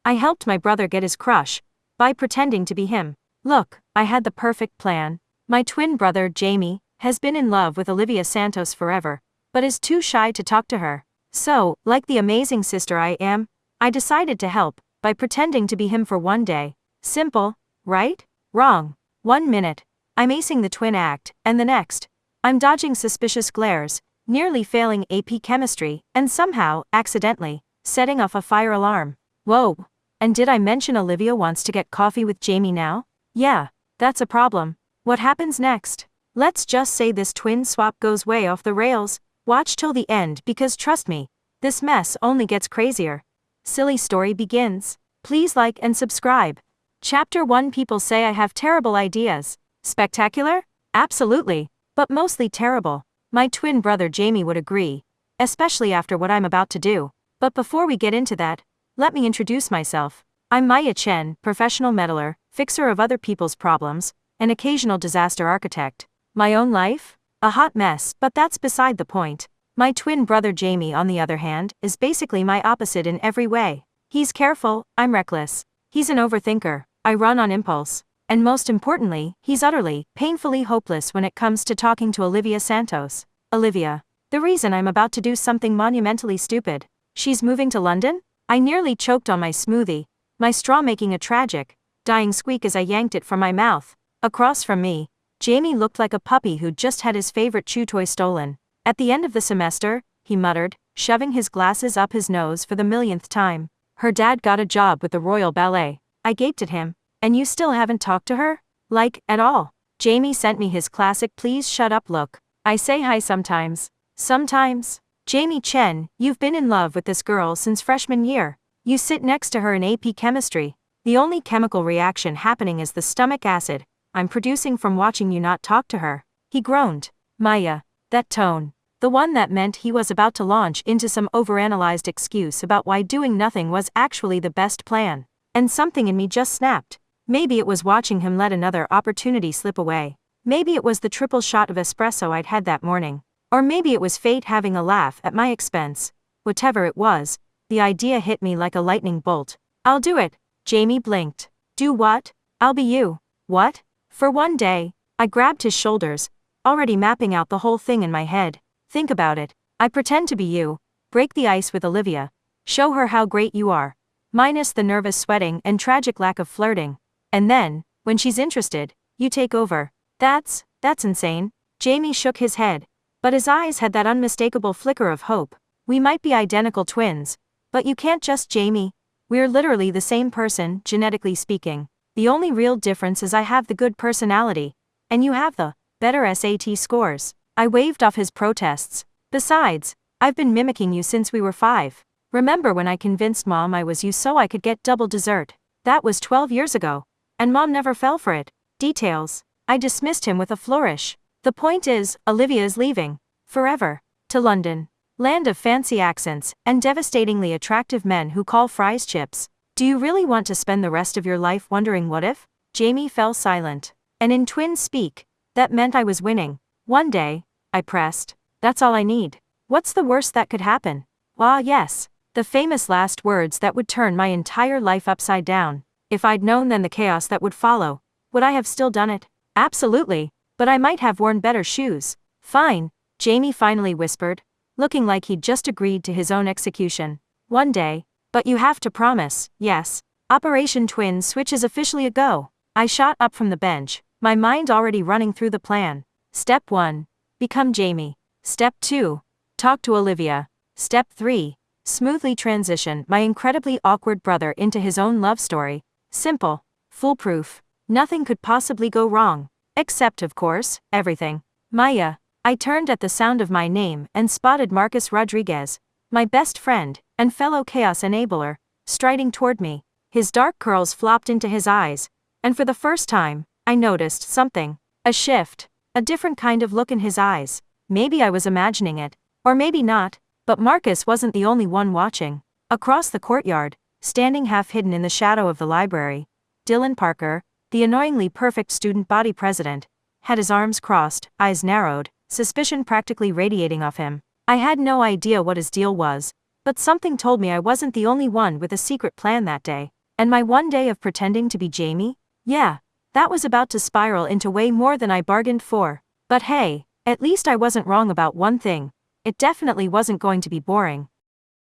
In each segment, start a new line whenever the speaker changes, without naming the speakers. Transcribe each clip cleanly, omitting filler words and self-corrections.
I helped my brother get his crush by pretending to be him. Look, I had the perfect plan. My twin brother, Jamie, has been in love with Olivia Santos forever, but is too shy to talk to her. So, like the amazing sister I am, I decided to help by pretending to be him for one day. Simple, right? Wrong. 1 minute, I'm acing the twin act, and the next, I'm dodging suspicious glares, nearly failing AP chemistry, and somehow, accidentally, setting off a fire alarm. Whoa. And did I mention Olivia wants to get coffee with Jamie now? Yeah, that's a problem. What happens next? Let's just say this twin swap goes way off the rails. Watch till the end because trust me, this mess only gets crazier. Silly story begins. Please like and subscribe. Chapter 1. People say I have terrible ideas. Spectacular? Absolutely, but mostly terrible. My twin brother Jamie would agree, especially after what I'm about to do. But before we get into that, let me introduce myself. I'm Maya Chen, professional meddler, fixer of other people's problems, an occasional disaster architect. My own life? A hot mess, but that's beside the point. My twin brother Jamie, on the other hand, is basically my opposite in every way. He's careful, I'm reckless. He's an overthinker, I run on impulse. And most importantly, he's utterly, painfully hopeless when it comes to talking to Olivia Santos. Olivia. The reason I'm about to do something monumentally stupid. She's moving to London? I nearly choked on my smoothie, my straw making a tragic, dying squeak as I yanked it from my mouth. Across from me, Jamie looked like a puppy who'd just had his favorite chew toy stolen. At the end of the semester, he muttered, shoving his glasses up his nose for the millionth time. Her dad got a job with the Royal Ballet. I gaped at him. And you still haven't talked to her? Like, at all? Jamie sent me his classic please shut up look. I say hi sometimes. Sometimes? Jamie Chen, you've been in love with this girl since freshman year. You sit next to her in AP chemistry. The only chemical reaction happening is the stomach acid I'm producing from watching you not talk to her. He groaned. Maya. That tone. The one that meant he was about to launch into some overanalyzed excuse about why doing nothing was actually the best plan. And something in me just snapped. Maybe it was watching him let another opportunity slip away. Maybe it was the triple shot of espresso I'd had that morning. Or maybe it was fate having a laugh at my expense. Whatever it was, the idea hit me like a lightning bolt. I'll do it. Jamie blinked. Do what? I'll be you. What? For one day. I grabbed his shoulders, already mapping out the whole thing in my head. Think about it. I pretend to be you, break the ice with Olivia, show her how great you are, minus the nervous sweating and tragic lack of flirting. And then, when she's interested, you take over. That's insane. Jamie shook his head, but his eyes had that unmistakable flicker of hope. We might be identical twins, but you can't just Jamie. We're literally the same person, genetically speaking. The only real difference is I have the good personality, and you have the better SAT scores. I waved off his protests. Besides, I've been mimicking you since we were 5. Remember when I convinced Mom I was you so I could get double dessert? That was 12 years ago. And Mom never fell for it. Details. I dismissed him with a flourish. The point is, Olivia is leaving. Forever. To London. Land of fancy accents, and devastatingly attractive men who call fries chips. Do you really want to spend the rest of your life wondering what if? Jamie fell silent. And in twin speak, that meant I was winning. One day, I pressed. That's all I need. What's the worst that could happen? Ah, yes. The famous last words that would turn my entire life upside down. If I'd known then the chaos that would follow, would I have still done it? Absolutely. But I might have worn better shoes. Fine, Jamie finally whispered, looking like he'd just agreed to his own execution. One day. But you have to promise. Yes. Operation Twin Switch is officially a go. I shot up from the bench, my mind already running through the plan. Step 1. Become Jamie. Step 2. Talk to Olivia. Step 3. Smoothly transition my incredibly awkward brother into his own love story. Simple. Foolproof. Nothing could possibly go wrong. Except, of course, everything. Maya. I turned at the sound of my name and spotted Marcus Rodriguez, my best friend and fellow chaos enabler, striding toward me. His dark curls flopped into his eyes, and for the first time, I noticed something. A shift. A different kind of look in his eyes. Maybe I was imagining it. Or maybe not. But Marcus wasn't the only one watching. Across the courtyard, standing half hidden in the shadow of the library, Dylan Parker, the annoyingly perfect student body president, had his arms crossed, eyes narrowed, suspicion practically radiating off him. I had no idea what his deal was, but something told me I wasn't the only one with a secret plan that day. And my one day of pretending to be Jamie? Yeah, that was about to spiral into way more than I bargained for. But hey, at least I wasn't wrong about one thing. It definitely wasn't going to be boring.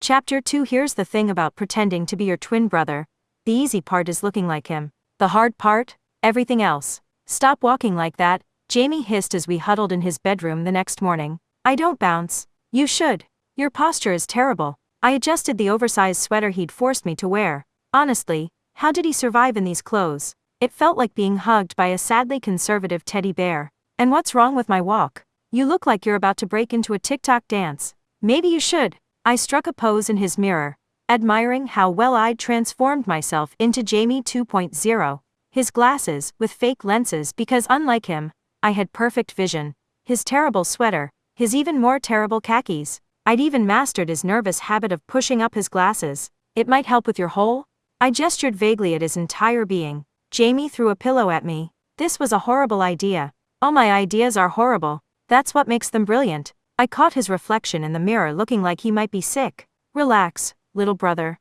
Chapter 2. Here's the thing about pretending to be your twin brother. The easy part is looking like him. The hard part? Everything else. Stop walking like that, Jamie hissed as we huddled in his bedroom the next morning. I don't bounce. You should. Your posture is terrible. I adjusted the oversized sweater he'd forced me to wear. Honestly, how did he survive in these clothes? It felt like being hugged by a sadly conservative teddy bear. And what's wrong with my walk? You look like you're about to break into a TikTok dance. Maybe you should. I struck a pose in his mirror, admiring how well I'd transformed myself into Jamie 2.0. His glasses, with fake lenses because unlike him, I had perfect vision. His terrible sweater, his even more terrible khakis. I'd even mastered his nervous habit of pushing up his glasses. It might help with your hole? I gestured vaguely at his entire being. Jamie threw a pillow at me. This was a horrible idea. All my ideas are horrible. That's what makes them brilliant. I caught his reflection in the mirror looking like he might be sick. Relax, little brother.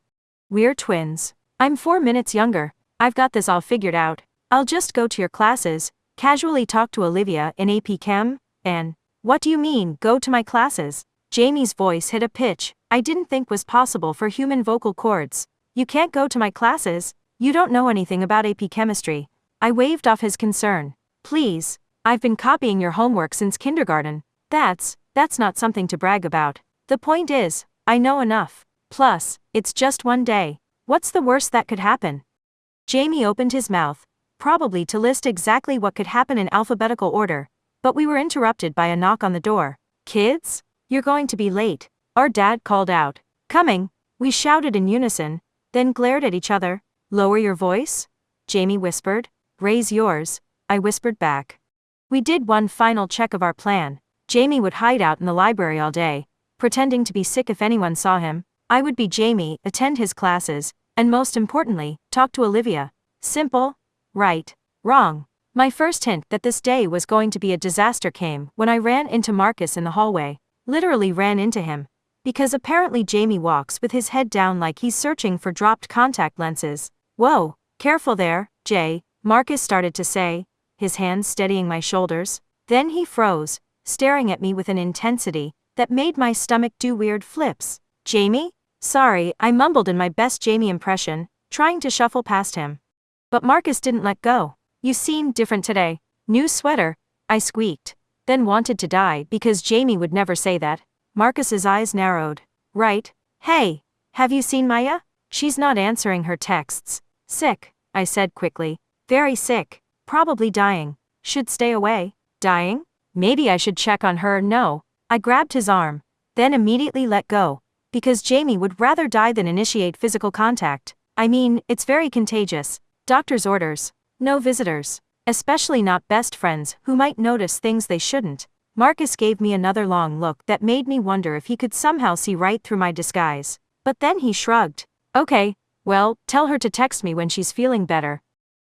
We're twins. I'm 4 minutes younger. I've got this all figured out. I'll just go to your classes, casually talk to Olivia in AP Chem, and, what do you mean, go to my classes? Jamie's voice hit a pitch I didn't think was possible for human vocal cords. You can't go to my classes? You don't know anything about AP Chemistry. I waved off his concern. Please, I've been copying your homework since kindergarten. That's not something to brag about. The point is, I know enough. Plus, it's just one day. What's the worst that could happen? Jamie opened his mouth, probably to list exactly what could happen in alphabetical order, but we were interrupted by a knock on the door. Kids? You're going to be late. Our dad called out. Coming. We shouted in unison, then glared at each other. Lower your voice? Jamie whispered. Raise yours, I whispered back. We did one final check of our plan. Jamie would hide out in the library all day, pretending to be sick if anyone saw him. I would be Jamie, attend his classes, and most importantly, talk to Olivia. Simple? Right. Wrong. My first hint that this day was going to be a disaster came when I ran into Marcus in the hallway. Literally ran into him. Because apparently Jamie walks with his head down like he's searching for dropped contact lenses. Whoa, careful there, Jay, Marcus started to say, his hands steadying my shoulders. Then he froze, staring at me with an intensity that made my stomach do weird flips. Jamie? Sorry, I mumbled in my best Jamie impression, trying to shuffle past him. But Marcus didn't let go. You seem different today. New sweater, I squeaked. Then wanted to die because Jamie would never say that. Marcus's eyes narrowed. Right. Hey, have you seen Maya? She's not answering her texts. Sick, I said quickly. Very sick. Probably dying. Should stay away. Dying? Maybe I should check on her. No. I grabbed his arm, then immediately let go. Because Jamie would rather die than initiate physical contact. I mean, it's very contagious. Doctor's orders. No visitors. Especially not best friends who might notice things they shouldn't. Marcus gave me another long look that made me wonder if he could somehow see right through my disguise. But then he shrugged. Okay, well, tell her to text me when she's feeling better.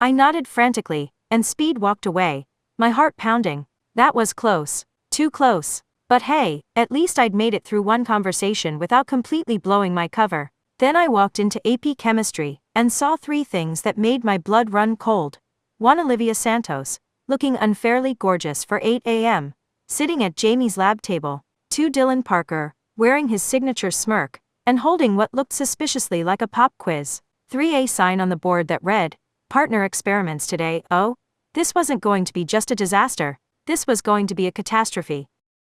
I nodded frantically, and speed walked away, my heart pounding. That was close. Too close. But hey, at least I'd made it through one conversation without completely blowing my cover. Then I walked into AP Chemistry, and saw 3 things that made my blood run cold. 1. Olivia Santos, looking unfairly gorgeous for 8 a.m., sitting at Jamie's lab table. 2. Dylan Parker, wearing his signature smirk, and holding what looked suspiciously like a pop quiz. 3. A sign on the board that read, Partner experiments today. Oh, this wasn't going to be just a disaster. This was going to be a catastrophe.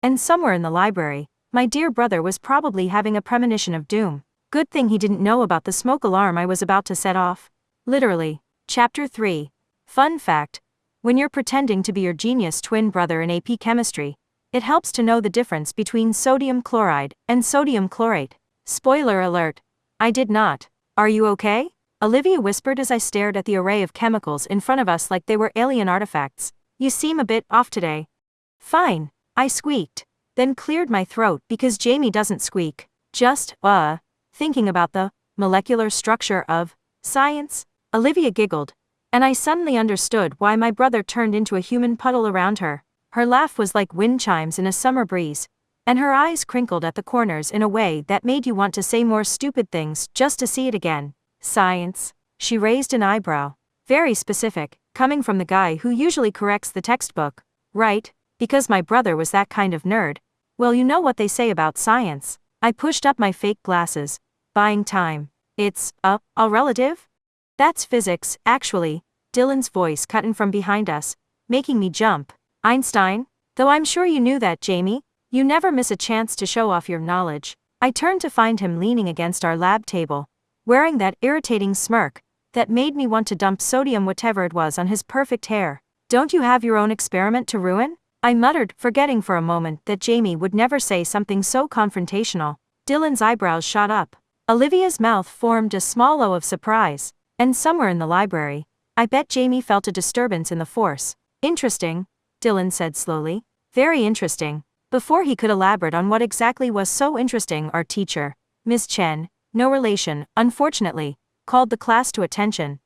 And somewhere in the library, my dear brother was probably having a premonition of doom. Good thing he didn't know about the smoke alarm I was about to set off. Literally. Chapter 3. Fun fact. When you're pretending to be your genius twin brother in AP Chemistry, it helps to know the difference between sodium chloride and sodium chlorate. Spoiler alert. I did not. Are you okay? Olivia whispered as I stared at the array of chemicals in front of us like they were alien artifacts. You seem a bit off today. Fine, I squeaked, then cleared my throat because Jamie doesn't squeak. Just, thinking about the molecular structure of science. Olivia giggled, and I suddenly understood why my brother turned into a human puddle around her. Her laugh was like wind chimes in a summer breeze, and her eyes crinkled at the corners in a way that made you want to say more stupid things just to see it again. Science, She raised an eyebrow. Very specific, coming from the guy who usually corrects the textbook. Right, because my brother was that kind of nerd. Well, you know what they say about science. I pushed up my fake glasses. Buying time. It's, all relative? That's physics, actually. Dylan's voice cut in from behind us, making me jump. Einstein? Though I'm sure you knew that, Jamie. You never miss a chance to show off your knowledge. I turned to find him leaning against our lab table, wearing that irritating smirk that made me want to dump sodium whatever it was on his perfect hair. Don't you have your own experiment to ruin? I muttered, forgetting for a moment that Jamie would never say something so confrontational. Dylan's eyebrows shot up. Olivia's mouth formed a small O of surprise. And somewhere in the library, I bet Jamie felt a disturbance in the force. Interesting, Dylan said slowly. Very interesting. Before he could elaborate on what exactly was so interesting, our teacher, Miss Chen, no relation, unfortunately, called the class to attention.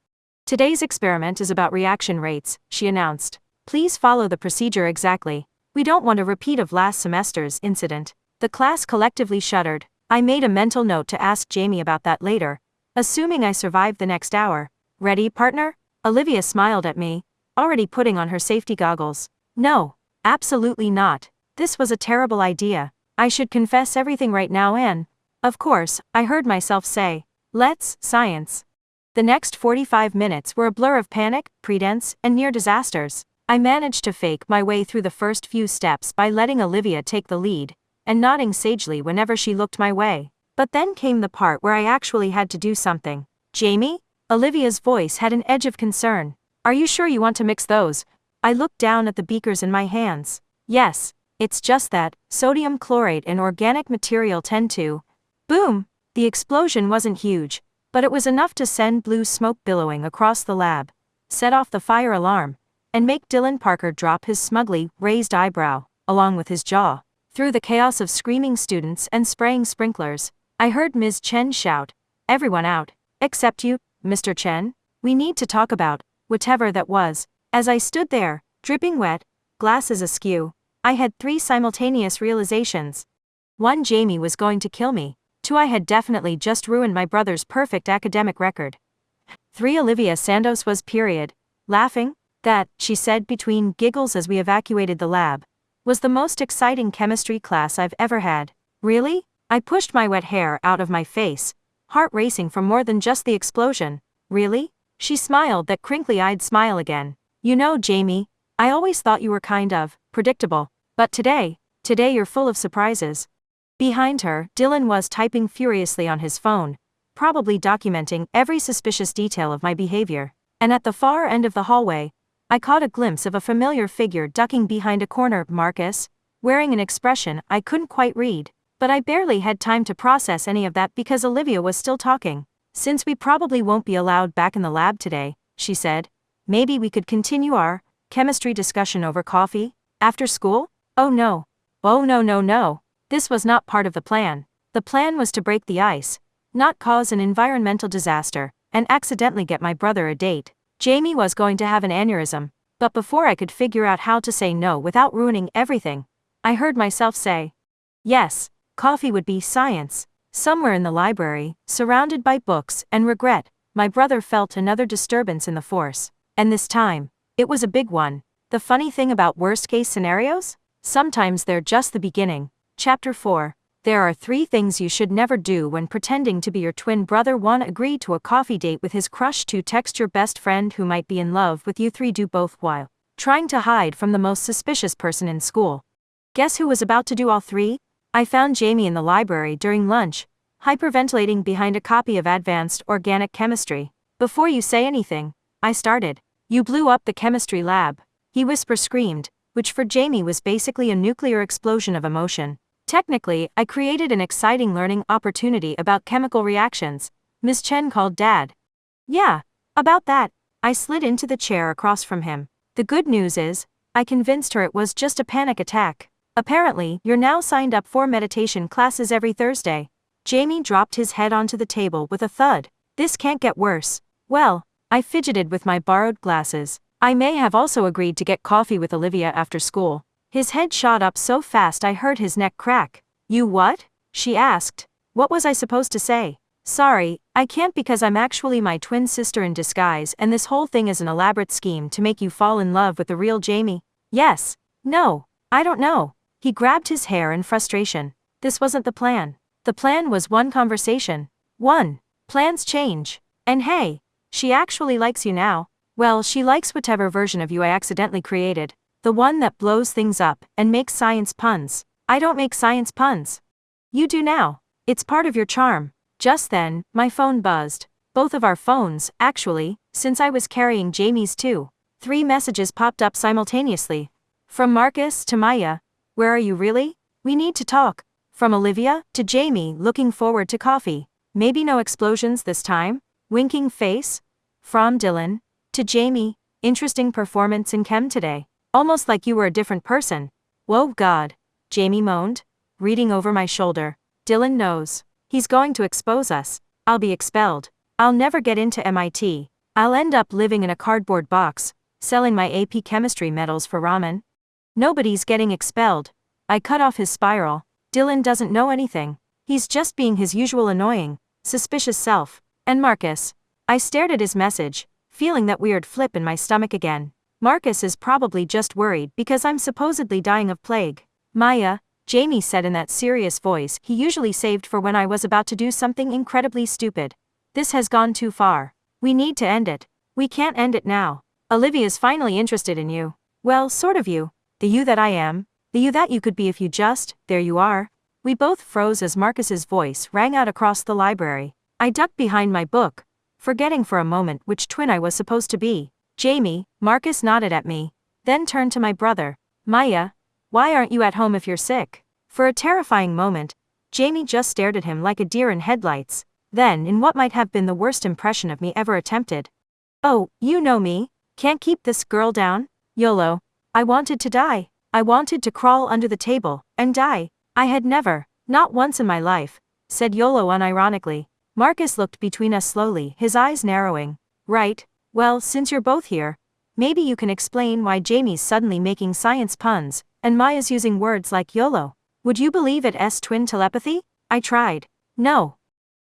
Today's experiment is about reaction rates, she announced. Please follow the procedure exactly. We don't want a repeat of last semester's incident. The class collectively shuddered. I made a mental note to ask Jamie about that later, assuming I survived the next hour. Ready, partner? Olivia smiled at me, already putting on her safety goggles. No, absolutely not. This was a terrible idea. I should confess everything right now and, of course, I heard myself say, let's, science. The next 45 minutes were a blur of panic, pretense, and near disasters. I managed to fake my way through the first few steps by letting Olivia take the lead, and nodding sagely whenever she looked my way. But then came the part where I actually had to do something. Jamie? Olivia's voice had an edge of concern. Are you sure you want to mix those? I looked down at the beakers in my hands. Yes, it's just that sodium chlorate and organic material tend to. Boom! The explosion wasn't huge, but it was enough to send blue smoke billowing across the lab, set off the fire alarm, and make Dylan Parker drop his smugly raised eyebrow, along with his jaw. Through the chaos of screaming students and spraying sprinklers, I heard Ms. Chen shout, "Everyone out, except you, Mr. Chen. We need to talk about whatever that was." As I stood there, dripping wet, glasses askew, I had 3 simultaneous realizations. 1. Jamie was going to kill me. 2. I had definitely just ruined my brother's perfect academic record. 3. Olivia Santos was laughing. That, she said between giggles as we evacuated the lab, was the most exciting chemistry class I've ever had. Really? I pushed my wet hair out of my face, heart racing for more than just the explosion. Really? She smiled that crinkly-eyed smile again. You know, Jamie, I always thought you were kind of predictable. But today you're full of surprises. Behind her, Dylan was typing furiously on his phone, probably documenting every suspicious detail of my behavior. And at the far end of the hallway, I caught a glimpse of a familiar figure ducking behind a corner, Marcus, wearing an expression I couldn't quite read. But I barely had time to process any of that because Olivia was still talking. Since we probably won't be allowed back in the lab today, she said, maybe we could continue our chemistry discussion over coffee after school? Oh no. Oh no. This was not part of the plan. The plan was to break the ice, not cause an environmental disaster, and accidentally get my brother a date. Jamie was going to have an aneurysm, but before I could figure out how to say no without ruining everything, I heard myself say, yes, coffee would be science. Somewhere in the library, surrounded by books and regret, my brother felt another disturbance in the force. And this time, it was a big one. The funny thing about worst-case scenarios? Sometimes they're just the beginning. Chapter 4. There are 3 things you should never do when pretending to be your twin brother. 1. Agree to a coffee date with his crush. 2. Text your best friend who might be in love with you. 3. Do both while trying to hide from the most suspicious person in school. Guess who was about to do all 3? I found Jamie in the library during lunch, hyperventilating behind a copy of Advanced Organic Chemistry. Before you say anything, I started. You blew up the chemistry lab, he screamed, which for Jamie was basically a nuclear explosion of emotion. Technically, I created an exciting learning opportunity about chemical reactions, Ms. Chen called Dad. Yeah, about that. I slid into the chair across from him. The good news is, I convinced her it was just a panic attack. Apparently, you're now signed up for meditation classes every Thursday. Jamie dropped his head onto the table with a thud. This can't get worse. Well, I fidgeted with my borrowed glasses. I may have also agreed to get coffee with Olivia after school. His head shot up so fast I heard his neck crack. You what? She asked. What was I supposed to say? Sorry, I can't because I'm actually my twin sister in disguise and this whole thing is an elaborate scheme to make you fall in love with the real Jamie. Yes. No. I don't know. He grabbed his hair in frustration. This wasn't the plan. The plan was one conversation. Plans change. And hey, she actually likes you now. Well, she likes whatever version of you I accidentally created. The one that blows things up and makes science puns. I don't make science puns. You do now. It's part of your charm. Just then, my phone buzzed. Both of our phones, actually, since I was carrying Jamie's too. 3 messages popped up simultaneously. From Marcus to Maya. Where are you really? We need to talk. From Olivia to Jamie, looking forward to coffee. Maybe no explosions this time? Winking face? From Dylan to Jamie, interesting performance in chem today. Almost like you were a different person. Whoa God. Jamie moaned, reading over my shoulder. Dylan knows. He's going to expose us. I'll be expelled. I'll never get into MIT. I'll end up living in a cardboard box, selling my AP chemistry medals for ramen. Nobody's getting expelled. I cut off his spiral. Dylan doesn't know anything. He's just being his usual annoying, suspicious self. And Marcus. I stared at his message, feeling that weird flip in my stomach again. Marcus is probably just worried because I'm supposedly dying of plague. Maya, Jamie said in that serious voice he usually saved for when I was about to do something incredibly stupid. This has gone too far. We need to end it. We can't end it now. Olivia's finally interested in you. Well, sort of you. The you that I am. The you that you could be if you just, there you are. We both froze as Marcus's voice rang out across the library. I ducked behind my book, forgetting for a moment which twin I was supposed to be. Jamie, Marcus nodded at me, then turned to my brother. Maya, why aren't you at home if you're sick? For a terrifying moment, Jamie just stared at him like a deer in headlights. Then, in what might have been the worst impression of me ever attempted. Oh, you know me. Can't keep this girl down. YOLO. I wanted to die. I wanted to crawl under the table and die. I had never, not once in my life, said YOLO unironically. Marcus looked between us slowly, his eyes narrowing. Right, well, since you're both here, maybe you can explain why Jamie's suddenly making science puns, and Maya's using words like YOLO. Would you believe it's twin telepathy? I tried. No.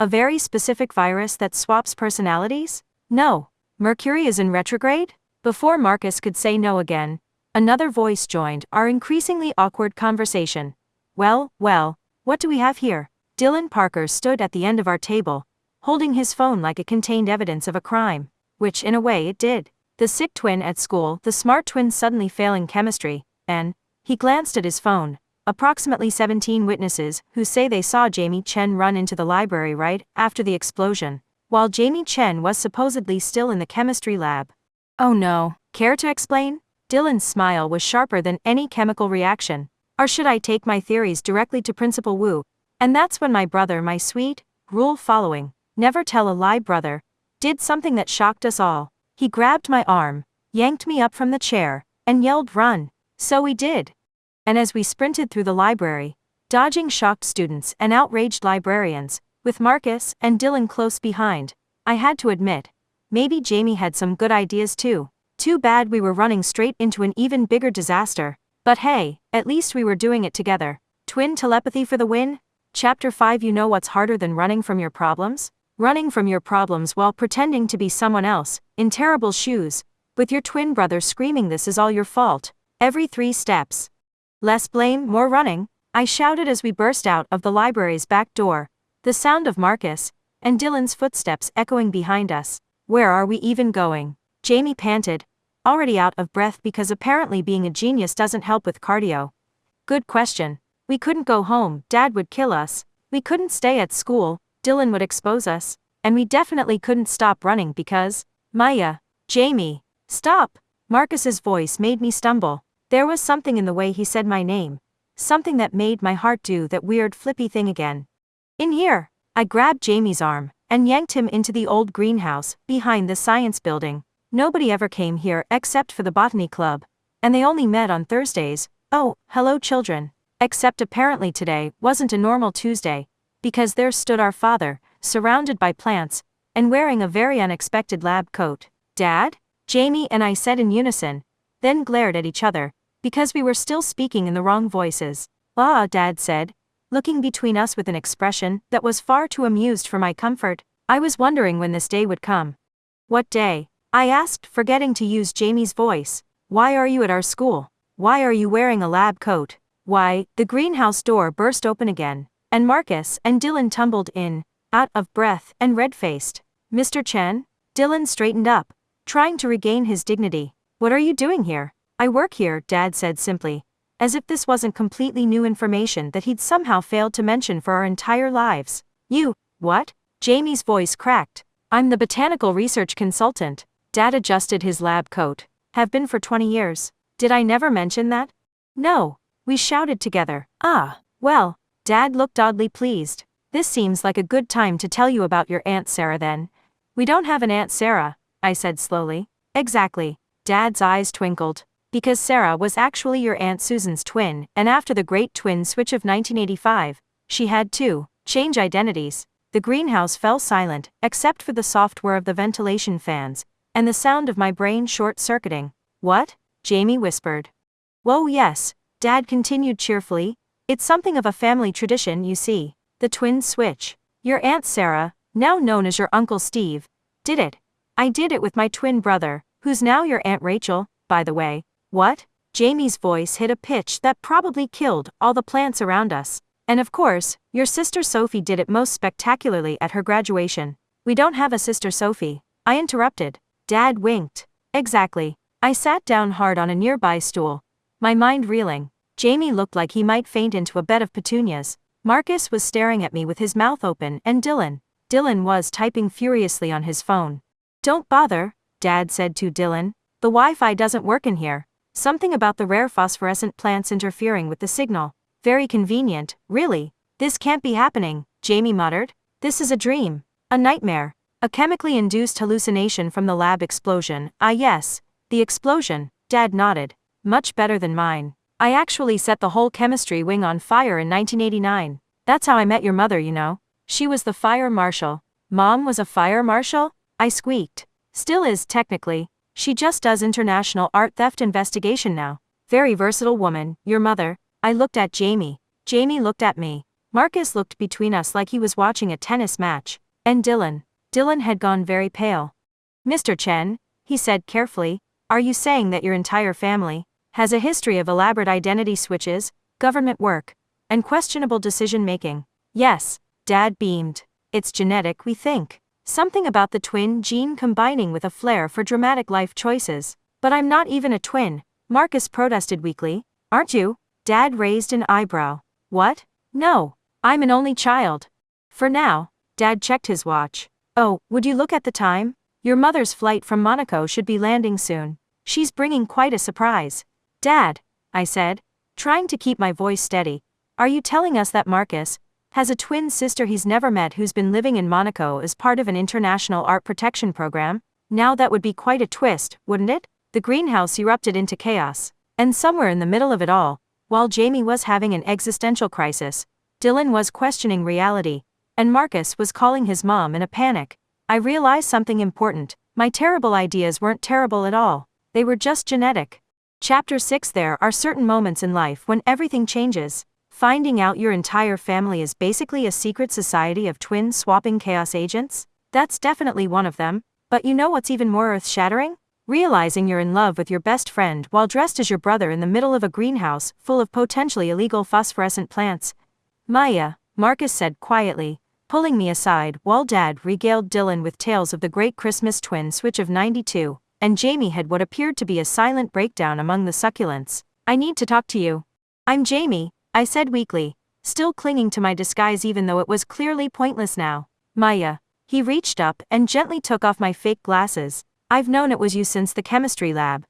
A very specific virus that swaps personalities? No. Mercury is in retrograde? Before Marcus could say no again, another voice joined our increasingly awkward conversation. Well, what do we have here? Dylan Parker stood at the end of our table, holding his phone like it contained evidence of a crime, which in a way it did. The sick twin at school, the smart twin suddenly failing chemistry, and, he glanced at his phone, approximately 17 witnesses who say they saw Jamie Chen run into the library right after the explosion, while Jamie Chen was supposedly still in the chemistry lab. Oh no, care to explain? Dylan's smile was sharper than any chemical reaction. Or should I take my theories directly to Principal Wu? And that's when my brother, my sweet, rule-following, never tell a lie brother, did something that shocked us all. He grabbed my arm, yanked me up from the chair, and yelled run. So we did. And as we sprinted through the library, dodging shocked students and outraged librarians, with Marcus and Dylan close behind, I had to admit, maybe Jamie had some good ideas too. Too bad we were running straight into an even bigger disaster. But hey, at least we were doing it together. Twin telepathy for the win? Chapter 5. You know what's harder than running from your problems? Running from your problems while pretending to be someone else, in terrible shoes, with your twin brother screaming this is all your fault, every 3 steps. Less blame, more running, I shouted as we burst out of the library's back door, the sound of Marcus and Dylan's footsteps echoing behind us. Where are we even going? Jamie panted, already out of breath because apparently being a genius doesn't help with cardio. Good question. We couldn't go home, Dad would kill us. We couldn't stay at school, Dylan would expose us. And we definitely couldn't stop running because, Maya, Jamie, stop! Marcus's voice made me stumble. There was something in the way he said my name. Something that made my heart do that weird flippy thing again. In here! I grabbed Jamie's arm and yanked him into the old greenhouse behind the science building. Nobody ever came here except for the botany club. And they only met on Thursdays. Oh, hello children. Except apparently today wasn't a normal Tuesday, because there stood our father, surrounded by plants, and wearing a very unexpected lab coat. Dad? Jamie and I said in unison, then glared at each other, because we were still speaking in the wrong voices. Ah, Dad said, looking between us with an expression that was far too amused for my comfort. I was wondering when this day would come. What day? I asked, forgetting to use Jamie's voice. Why are you at our school? Why are you wearing a lab coat? Why? The greenhouse door burst open again, and Marcus and Dylan tumbled in, out of breath and red-faced. Mr. Chen? Dylan straightened up, trying to regain his dignity. What are you doing here? I work here, Dad said simply, as if this wasn't completely new information that he'd somehow failed to mention for our entire lives. You, what? Jamie's voice cracked. I'm the botanical research consultant. Dad adjusted his lab coat. Have been for 20 years. Did I never mention that? No. We shouted together. Ah, well, Dad looked oddly pleased. This seems like a good time to tell you about your Aunt Sarah then. We don't have an Aunt Sarah, I said slowly. Exactly. Dad's eyes twinkled. Because Sarah was actually your Aunt Susan's twin, and after the great twin switch of 1985, she had to change identities. The greenhouse fell silent, except for the soft whir of the ventilation fans, and the sound of my brain short-circuiting. What? Jamie whispered. Whoa, yes, Dad continued cheerfully. It's something of a family tradition, you see. The twin switch. Your Aunt Sarah, now known as your Uncle Steve, did it. I did it with my twin brother, who's now your Aunt Rachel, by the way. What? Jamie's voice hit a pitch that probably killed all the plants around us. And of course, your sister Sophie did it most spectacularly at her graduation. We don't have a sister Sophie, I interrupted. Dad winked. Exactly. I sat down hard on a nearby stool, my mind reeling. Jamie looked like he might faint into a bed of petunias. Marcus was staring at me with his mouth open, and Dylan was typing furiously on his phone. Don't bother, Dad said to Dylan. The Wi-Fi doesn't work in here. Something about the rare phosphorescent plants interfering with the signal. Very convenient, really. This can't be happening, Jamie muttered. This is a dream. A nightmare. A chemically induced hallucination from the lab explosion. Ah yes, the explosion, Dad nodded. Much better than mine. I actually set the whole chemistry wing on fire in 1989. That's how I met your mother, you know. She was the fire marshal. Mom was a fire marshal? I squeaked. Still is, technically. She just does international art theft investigation now. Very versatile woman, your mother. I looked at Jamie. Jamie looked at me. Marcus looked between us like he was watching a tennis match. And Dylan. Dylan had gone very pale. Mr. Chen, he said carefully, are you saying that your entire family has a history of elaborate identity switches, government work, and questionable decision-making? Yes, Dad beamed. It's genetic, we think. Something about the twin gene combining with a flair for dramatic life choices. But I'm not even a twin, Marcus protested weakly. Aren't you? Dad raised an eyebrow. What? No, I'm an only child. For now. Dad checked his watch. Oh, would you look at the time? Your mother's flight from Monaco should be landing soon. She's bringing quite a surprise. Dad, I said, trying to keep my voice steady. Are you telling us that Marcus has a twin sister he's never met who's been living in Monaco as part of an international art protection program? Now that would be quite a twist, wouldn't it? The greenhouse erupted into chaos. And somewhere in the middle of it all, while Jamie was having an existential crisis, Dylan was questioning reality, and Marcus was calling his mom in a panic. I realized something important. My terrible ideas weren't terrible at all. They were just genetic. Chapter 6. There are certain moments in life when everything changes. Finding out your entire family is basically a secret society of twin-swapping chaos agents? That's definitely one of them. But you know what's even more earth-shattering? Realizing you're in love with your best friend while dressed as your brother in the middle of a greenhouse full of potentially illegal phosphorescent plants. Maya, Marcus said quietly, pulling me aside while Dad regaled Dylan with tales of the great Christmas twin switch of 92, and Jamie had what appeared to be a silent breakdown among the succulents. I need to talk to you. I'm Jamie, I said weakly, still clinging to my disguise even though it was clearly pointless now. Maya. He reached up and gently took off my fake glasses. I've known it was you since the chemistry lab.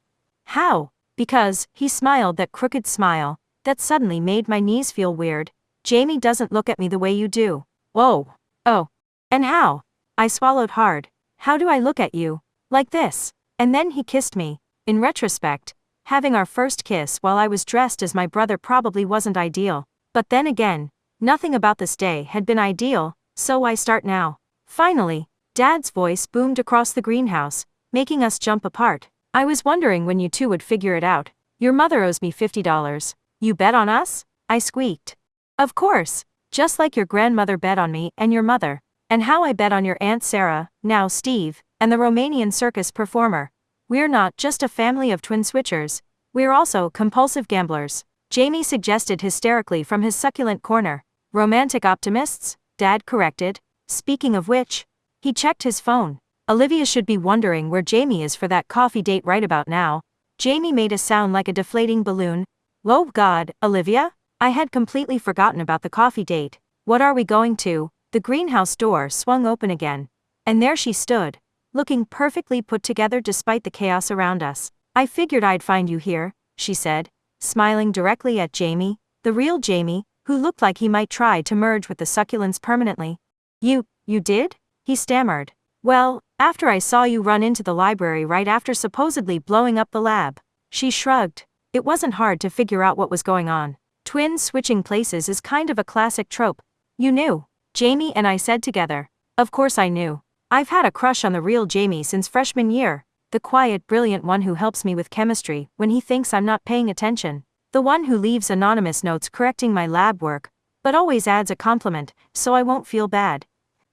How? Because, he smiled that crooked smile, that suddenly made my knees feel weird. Jamie doesn't look at me the way you do. Whoa. Oh. And how? I swallowed hard. How do I look at you? Like this. And then he kissed me. In retrospect, having our first kiss while I was dressed as my brother probably wasn't ideal. But then again, nothing about this day had been ideal, so I start now. Finally, Dad's voice boomed across the greenhouse, making us jump apart. I was wondering when you two would figure it out. Your mother owes me $50. You bet on us? I squeaked. Of course. Just like your grandmother bet on me and your mother. And how I bet on your Aunt Sarah, now Steve, and the Romanian circus performer. We're not just a family of twin switchers. We're also compulsive gamblers. Jamie suggested hysterically from his succulent corner. Romantic optimists? Dad corrected. Speaking of which, he checked his phone. Olivia should be wondering where Jamie is for that coffee date right about now. Jamie made a sound like a deflating balloon. Oh God, Olivia? I had completely forgotten about the coffee date. What are we going to? The greenhouse door swung open again. And there she stood, looking perfectly put together despite the chaos around us. I figured I'd find you here, she said, smiling directly at Jamie, the real Jamie, who looked like he might try to merge with the succulents permanently. You did? He stammered. Well, after I saw you run into the library right after supposedly blowing up the lab. She shrugged. It wasn't hard to figure out what was going on. Twins switching places is kind of a classic trope. You knew, Jamie and I said together. Of course I knew. I've had a crush on the real Jamie since freshman year. The quiet, brilliant one who helps me with chemistry when he thinks I'm not paying attention. The one who leaves anonymous notes correcting my lab work, but always adds a compliment, so I won't feel bad.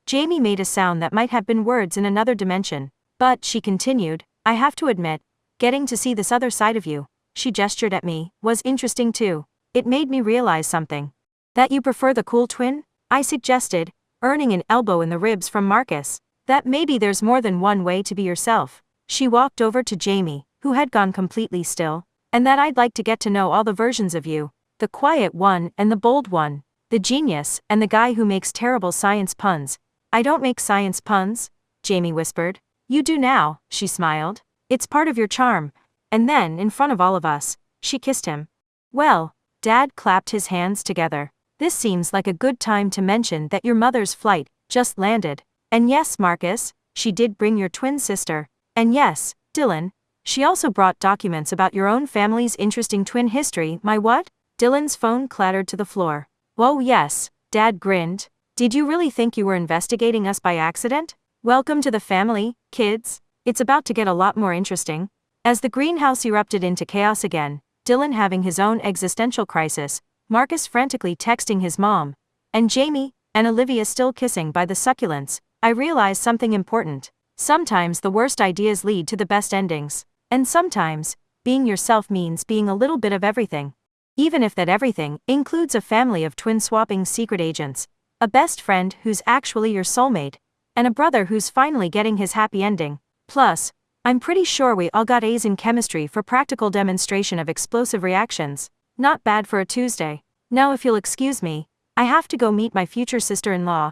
Jamie made a sound that might have been words in another dimension. But, she continued, I have to admit, getting to see this other side of you, she gestured at me, was interesting too. It made me realize something. That you prefer the cool twin? I suggested, earning an elbow in the ribs from Marcus. That maybe there's more than one way to be yourself. She walked over to Jamie, who had gone completely still. And that I'd like to get to know all the versions of you. The quiet one and the bold one. The genius and the guy who makes terrible science puns. I don't make science puns, Jamie whispered. You do now, she smiled. It's part of your charm. And then, in front of all of us, she kissed him. Well, Dad clapped his hands together. This seems like a good time to mention that your mother's flight just landed. And yes, Marcus, she did bring your twin sister. And yes, Dylan, she also brought documents about your own family's interesting twin history. My what? Dylan's phone clattered to the floor. Oh yes, Dad grinned. Did you really think you were investigating us by accident? Welcome to the family, kids. It's about to get a lot more interesting. As the greenhouse erupted into chaos again, Dylan having his own existential crisis, Marcus frantically texting his mom, and Jamie and Olivia still kissing by the succulents, I realized something important. Sometimes the worst ideas lead to the best endings. And sometimes, being yourself means being a little bit of everything. Even if that everything includes a family of twin-swapping secret agents, a best friend who's actually your soulmate, and a brother who's finally getting his happy ending. Plus, I'm pretty sure we all got A's in chemistry for practical demonstration of explosive reactions. Not bad for a Tuesday. Now if you'll excuse me, I have to go meet my future sister-in-law.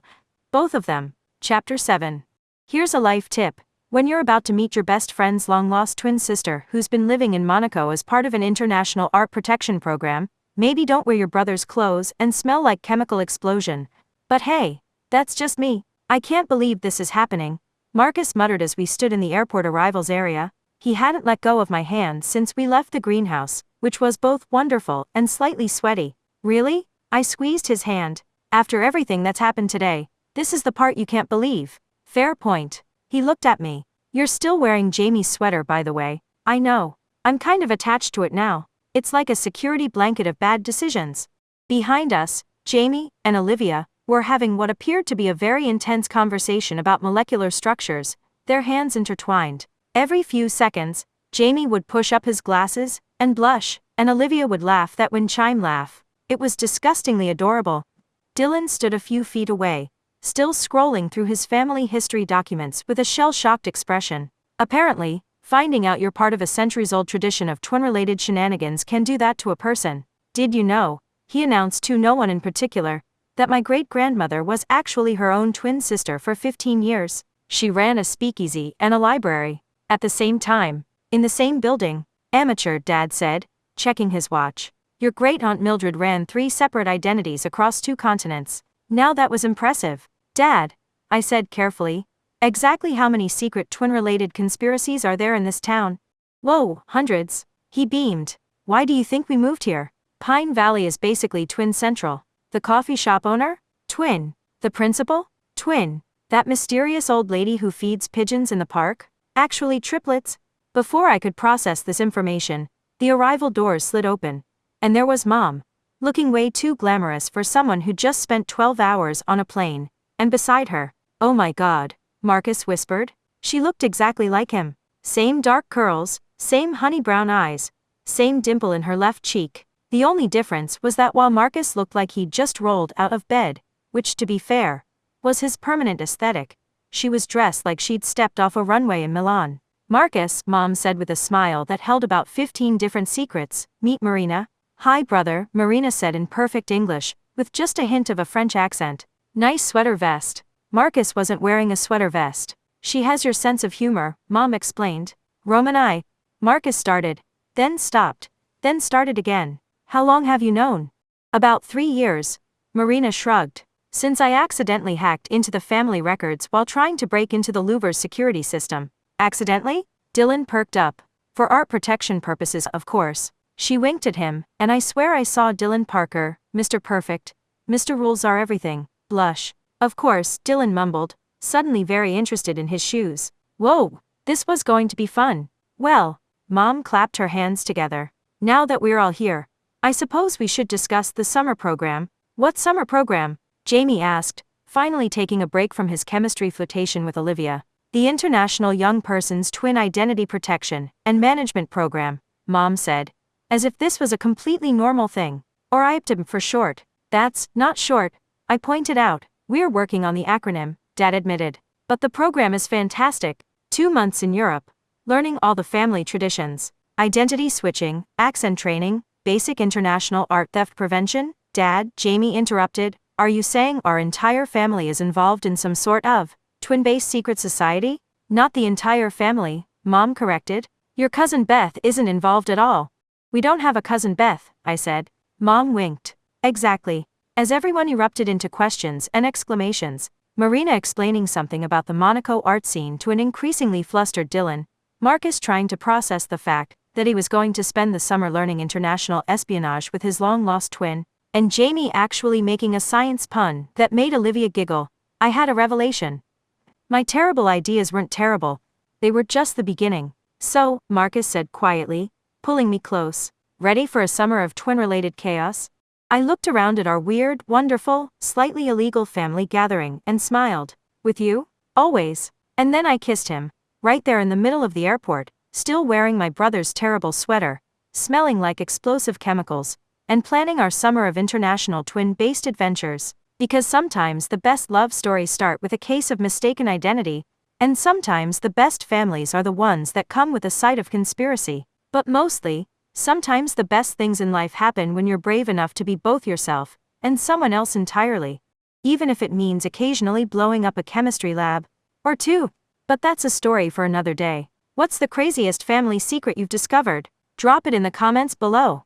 Both of them. Chapter 7. Here's a life tip. When you're about to meet your best friend's long-lost twin sister who's been living in Monaco as part of an international art protection program, maybe don't wear your brother's clothes and smell like chemical explosion. But hey, that's just me. I can't believe this is happening, Marcus muttered as we stood in the airport arrivals area. He hadn't let go of my hand since we left the greenhouse, which was both wonderful and slightly sweaty. Really? I squeezed his hand. After everything that's happened today, this is the part you can't believe. Fair point. He looked at me. You're still wearing Jamie's sweater, by the way. I know. I'm kind of attached to it now. It's like a security blanket of bad decisions. Behind us, Jamie and Olivia were having what appeared to be a very intense conversation about molecular structures, their hands intertwined. Every few seconds, Jamie would push up his glasses and blush, and Olivia would laugh that wind chime laugh. It was disgustingly adorable. Dylan stood a few feet away, still scrolling through his family history documents with a shell-shocked expression. Apparently, finding out you're part of a centuries-old tradition of twin-related shenanigans can do that to a person. Did you know, he announced to no one in particular, that my great-grandmother was actually her own twin sister for 15 years. She ran a speakeasy and a library. At the same time, in the same building. Amateur, Dad said, checking his watch. Your great-aunt Mildred ran 3 separate identities across 2 continents. Now that was impressive. Dad, I said carefully, exactly how many secret twin-related conspiracies are there in this town? Whoa, hundreds. He beamed. Why do you think we moved here? Pine Valley is basically twin central. The coffee shop owner? Twin. The principal? Twin. That mysterious old lady who feeds pigeons in the park? Actually triplets. Before I could process this information, the arrival doors slid open. And there was Mom. looking way too glamorous for someone who just spent 12 hours on a plane. And beside her, oh my god, Marcus whispered. She looked exactly like him. Same dark curls, same honey brown eyes, same dimple in her left cheek. The only difference was that while Marcus looked like he'd just rolled out of bed, which to be fair, was his permanent aesthetic, she was dressed like she'd stepped off a runway in Milan. Marcus, Mom said with a smile that held about 15 different secrets, meet Marina. Hi brother, Marina said in perfect English, with just a hint of a French accent. Nice sweater vest. Marcus wasn't wearing a sweater vest. She has your sense of humor, Mom explained. Marcus started, then stopped, then started again. How long have you known? About 3 years. Marina shrugged. Since I accidentally hacked into the family records while trying to break into the Louvre's security system. Accidentally? Dylan perked up. For art protection purposes, of course. She winked at him, and I swear I saw Dylan Parker, Mr. Perfect, Mr. Rules Are Everything, blush. Of course, Dylan mumbled, suddenly very interested in his shoes. Whoa, this was going to be fun. Well, Mom clapped her hands together. Now that we're all here, I suppose we should discuss the summer program. What summer program? Jamie asked, finally taking a break from his chemistry flirtation with Olivia. The International Young Person's Twin Identity Protection and Management Program, Mom said, as if this was a completely normal thing. Or IPTM for short. That's not short, I pointed out. We're working on the acronym, Dad admitted. But the program is fantastic. 2 months in Europe. Learning all the family traditions. Identity switching, accent training, basic international art theft prevention. Dad, Jamie interrupted. Are you saying our entire family is involved in some sort of twin-based secret society? Not the entire family, Mom corrected. Your cousin Beth isn't involved at all. We don't have a cousin Beth, I said. Mom winked. Exactly. As everyone erupted into questions and exclamations, Marina explaining something about the Monaco art scene to an increasingly flustered Dylan, Marcus trying to process the fact that he was going to spend the summer learning international espionage with his long-lost twin, and Jamie actually making a science pun that made Olivia giggle. I had a revelation. My terrible ideas weren't terrible. They were just the beginning. So, Marcus said quietly, pulling me close. Ready for a summer of twin-related chaos? I looked around at our weird, wonderful, slightly illegal family gathering and smiled. With you? Always. And then I kissed him. Right there in the middle of the airport, still wearing my brother's terrible sweater, smelling like explosive chemicals, and planning our summer of international twin-based adventures. Because sometimes the best love stories start with a case of mistaken identity, and sometimes the best families are the ones that come with a side of conspiracy. But mostly, sometimes the best things in life happen when you're brave enough to be both yourself and someone else entirely. Even if it means occasionally blowing up a chemistry lab. Or two. But that's a story for another day. What's the craziest family secret you've discovered? Drop it in the comments below.